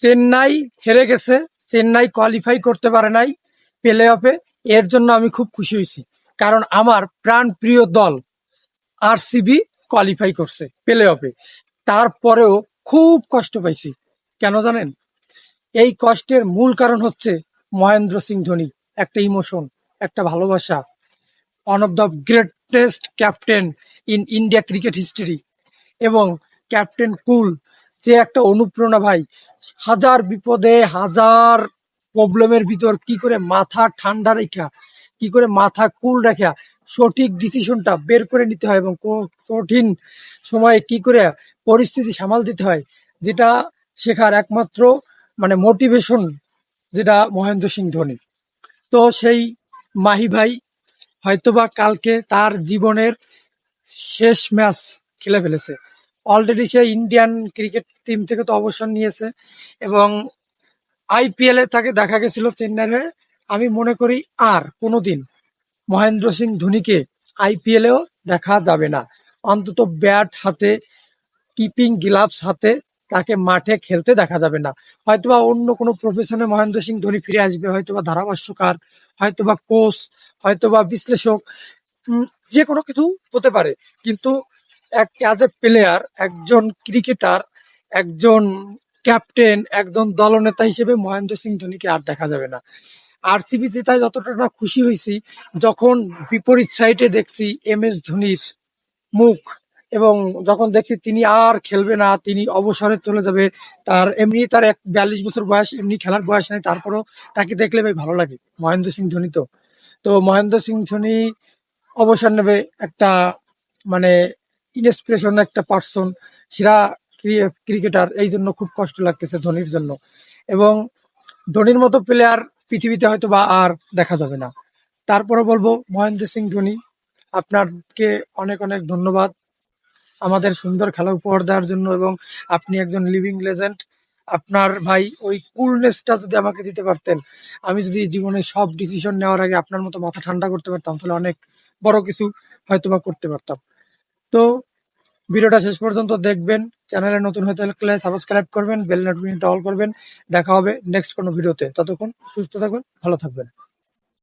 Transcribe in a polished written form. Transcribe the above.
চেন্নাই হেরে গেছে, চেন্নাই কোয়ালিফাই করতে পারে নাই প্লে অফে। এর জন্য আমি খুব খুশি হয়েছি, কারণ আমার প্রাণ প্রিয় দল আরসিবি কোয়ালিফাই করছে প্লে অফে। তারপরেও খুব কষ্ট পাইছি। কেন জানেন? এই কষ্টের মূল কারণ হচ্ছে মহেন্দ্র সিং ধোনি। একটা ইমোশন, একটা ভালোবাসা, one of the greatest captain in India cricket history. এবং ক্যাপ্টেন কুল, যে একটা অনুপ্রেরণা ভাই। হাজার বিপদে, হাজার প্রবলেমের ভিতর কি করে মাথা ঠান্ডা রেখা, কি করে মাথা কুল রাখা সঠিক ডিসিশনটা বের করে নিতে হয়, এবং কঠিন সময়ে কি করে পরিস্থিতি সামাল দিতে হয়, যেটা শেখার একমাত্র মানে মোটিভেশন যেটা মহেন্দ্র সিং ধোনি। তো সেই মাহি ভাই হয়তোবা কালকে তার জীবনের শেষ ম্যাচ খেলে ফেলেছে। অলরেডি সে ইন্ডিয়ান ক্রিকেট টিম থেকে তো অবসর নিয়েছে, এবং আইপিএল এ তাকে দেখা গেছিল চেন্নাইয়ে। আমি মনে করি আর কোনোদিন মহেন্দ্র সিং ধোনিকে আইপিএলেও দেখা যাবে না। অন্তত ব্যাট হাতে, কিপিং গ্লাভস হাতে তাকে মাঠে খেলতে দেখা যাবে না। হয়তোবা অন্য কোনো প্রফেশনে মহেন্দ্র সিং ধোনি ফিরে আসবে, হয়তোবা ধারাভাষ্যকার, হয়তোবা কোচ, হয়তোবা বিশ্লেষক, উম, যে কোনো কিছু হতে পারে। কিন্তু অ্যাজ এ প্লেয়ার, একজন ক্রিকেটার, একজন ক্যাপ্টেন, একজন দলনেতা হিসেবে মহেন্দ্র সিং ধোনিকে আর দেখা যাবে না। আরসিবি জেতায় যতটা না খুশি হয়েছি, যখন বিপরীত সাইডে দেখছি এমএস ধোনির মুখ, এবং যখন দেখছি তিনি আর খেলবে না, তিনি অবসরে চলে যাবে, তার 42 বছর বয়স, এমনি খেলার বয়স নেই, তারপরও তাকে দেখলে ভাই ভালো লাগে। মহেন্দ্র সিং ধোনি তো তো মহেন্দ্র সিং ধোনি অবসর নেবে, একটা মানে ইন্সপিরেশন, একটা পার্সন, সেরা ক্রিকেটার। এই জন্য খুব কষ্ট লাগতেছে ধোনির জন্য। এবং ধোনির মতো প্লেয়ার পৃথিবীতে হয়তো বা আর দেখা যাবে না। তারপরে বলবো, মহেন্দ্র সিং ধোনি, আপনাকে অনেক অনেক ধন্যবাদ আমাদের সুন্দর খেলা উপহার দেওয়ার জন্য। এবং আপনি একজন লিভিং লেজেন্ড। আপনার ভাই ওই কুলনেসটা যদি আমাকে দিতে পারতেন, আমি যদি জীবনে সব ডিসিশন নেওয়ার আগে আপনার মতো মাথা ঠান্ডা করতে পারতাম, তাহলে অনেক বড় কিছু হয়তোবা করতে পারতাম। তো ভিডিওটা শেষ পর্যন্ত দেখবেন। চ্যানেলে নতুন হয়ে থাকলে সাবস্ক্রাইব করবেন, বেল নোটিফিকেশনটা অল করবেন। দেখা হবে নেক্সট কোনো ভিডিওতে। ততক্ষণ সুস্থ থাকবেন, ভালো থাকবেন।